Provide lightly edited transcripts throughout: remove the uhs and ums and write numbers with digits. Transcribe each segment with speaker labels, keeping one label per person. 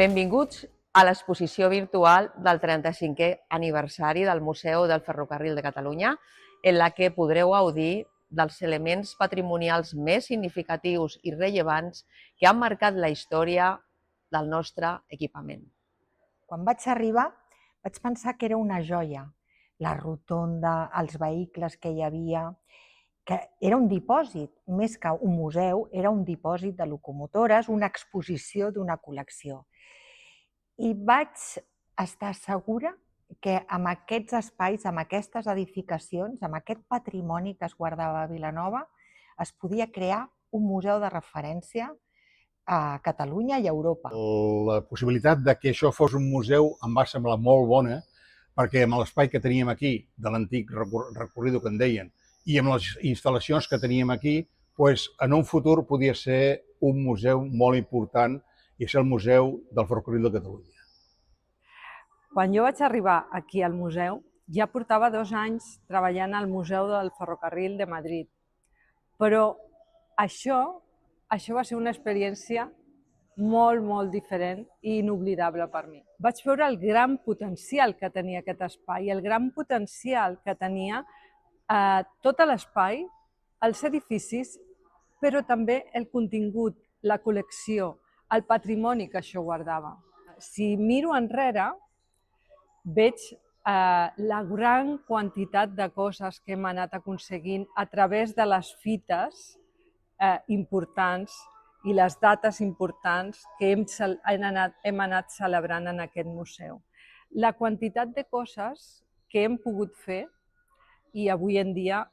Speaker 1: Benvinguts a l'exposició virtual del 35è aniversari del Museu del Ferrocarril de Catalunya, en la que podreu gaudir dels elements patrimonials més significatius i rellevants que han marcat la història del nostre equipament.
Speaker 2: Quan vaig arribar vaig pensar que era una joia, la rotonda, els vehicles que hi havia, que era un dipòsit, més que un museu, era un dipòsit de locomotores, una exposició d'una col·lecció. I vaig estar segura que amb aquests espais, amb aquestes edificacions, amb aquest patrimoni que es guardava a Vilanova, es podia crear un museu de referència a Catalunya i a Europa.
Speaker 3: La possibilitat de que això fos un museu em va semblar molt bona, perquè amb l'espai que teníem aquí, de l'antic recorrido que en deien, i amb les instal·lacions que teníem aquí, doncs, en un futur podia ser un museu molt important i ser el Museu del Ferrocarril de Catalunya.
Speaker 4: Quan jo vaig arribar aquí al museu, ja portava 2 anys treballant al Museu del Ferrocarril de Madrid, però això va ser una experiència molt diferent i inoblidable per mi. Vaig veure el gran potencial que tenia aquest espai, el gran potencial que tenia tot l'espai, els edificis, però també el contingut, la col·lecció, el patrimoni que això guardava. Si miro enrere, veig la gran quantitat de coses que hem anat aconseguint a través de les fites importants i les dates importants que hem anat celebrant en aquest museu. La quantitat de coses que hem pogut fer i avui en dia,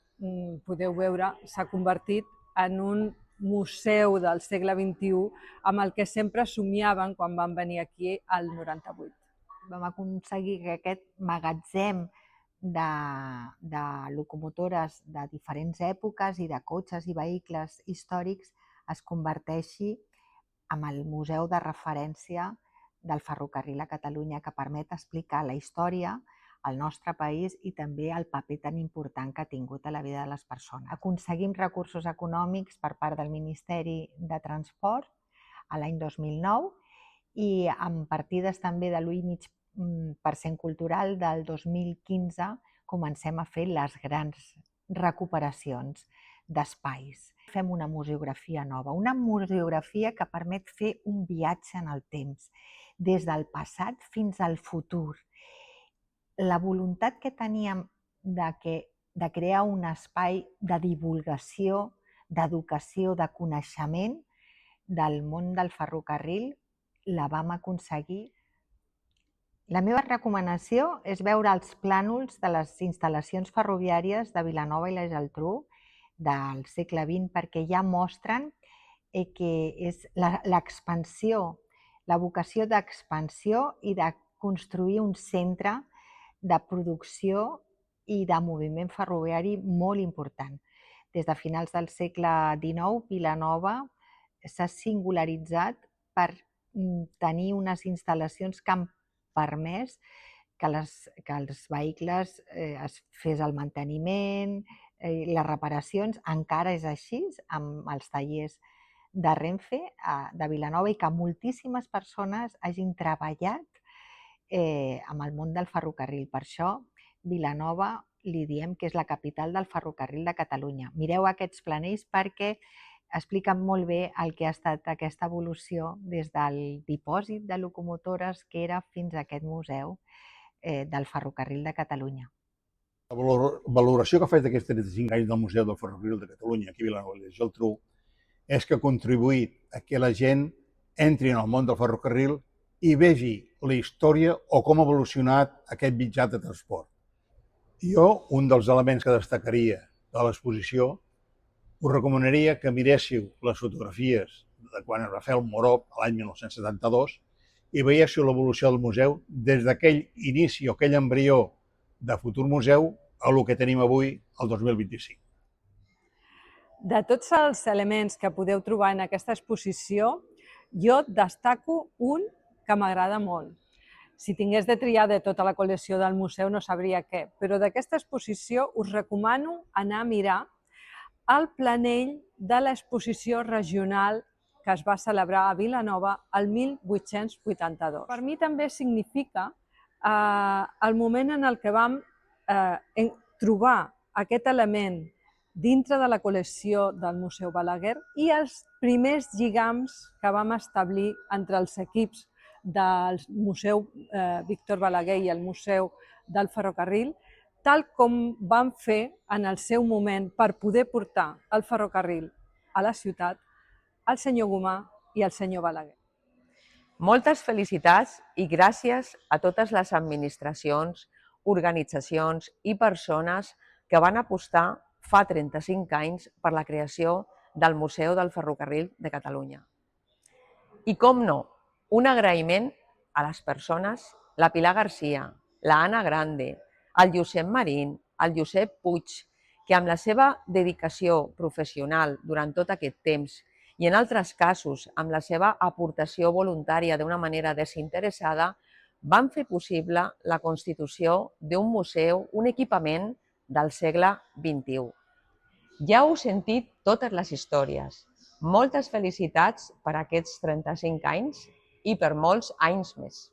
Speaker 4: podeu veure, s'ha convertit en un museu del segle XXI amb el que sempre somiaven quan van venir aquí al 98.
Speaker 2: Vam aconseguir que aquest magatzem de locomotores de diferents èpoques i de cotxes i vehicles històrics es converteixi en el museu de referència del ferrocarril a Catalunya, que permet explicar la història, el nostre país i també el paper tan important que ha tingut a la vida de les persones. Aconseguim recursos econòmics per part del Ministeri de Transport a l'any 2009 i amb partides també de l'1,5% cultural del 2015 comencem a fer les grans recuperacions d'espais. Fem una museografia nova, una museografia que permet fer un viatge en el temps, des del passat fins al futur. La voluntat que teníem de crear un espai de divulgació, d'educació, de coneixement del món del ferrocarril, la vam aconseguir. La meva recomanació és veure els plànols de les instal·lacions ferroviàries de Vilanova i la Geltrú del segle XX, perquè ja mostren que és l'expansió, la vocació d'expansió i de construir un centre de producció i de moviment ferroviari molt important. Des de finals del segle XIX, Vilanova s'ha singularitzat per tenir unes instal·lacions que han permès que els vehicles es fes el manteniment, les reparacions. Encara és així amb els tallers de Renfe de Vilanova i que moltíssimes persones hagin treballat amb el món del ferrocarril. Per això Vilanova li diem que és la capital del ferrocarril de Catalunya. Mireu aquests planells perquè expliquen molt bé el que ha estat aquesta evolució des del dipòsit de locomotores que era fins a aquest museu del ferrocarril de Catalunya.
Speaker 3: La valoració que faig d'aquests 35 anys del Museu del Ferrocarril de Catalunya, aquí a Vilanova i la Geltrú, és que ha contribuït a que la gent entri en el món del ferrocarril i vegi la història o com ha evolucionat aquest mitjà de transport. Jo, un dels elements que destacaria de l'exposició, us recomanaria que miréssiu les fotografies de quan es va fer el Morop l'any 1972 i veiéssiu l'evolució del museu des d'aquell inici o aquell embrió de futur museu a el que tenim avui, el 2025.
Speaker 4: De tots els elements que podeu trobar en aquesta exposició, jo destaco un que m'agrada molt. Si tingués de triar de tota la col·lecció del museu no sabria què, però d'aquesta exposició us recomano anar a mirar el planell de l'exposició regional que es va celebrar a Vilanova el 1882. Per mi també significa el moment en el que vam trobar aquest element dintre de la col·lecció del Museu Balaguer i els primers lligams que vam establir entre els equips del Museu Víctor Balaguer i el Museu del Ferrocarril, tal com van fer en el seu moment per poder portar el ferrocarril a la ciutat el senyor Gomà i el senyor Balaguer.
Speaker 1: Moltes felicitats i gràcies a totes les administracions, organitzacions i persones que van apostar fa 35 anys per la creació del Museu del Ferrocarril de Catalunya. I com no, un agraïment a les persones, la Pilar Garcia, la Anna Grande, el Josep Marín, el Josep Puig, que amb la seva dedicació professional durant tot aquest temps i en altres casos amb la seva aportació voluntària d'una manera desinteressada, van fer possible la constitució d'un museu, un equipament del segle XXI. Ja heu sentit totes les històries. Moltes felicitats per aquests 35 anys i per molts anys més.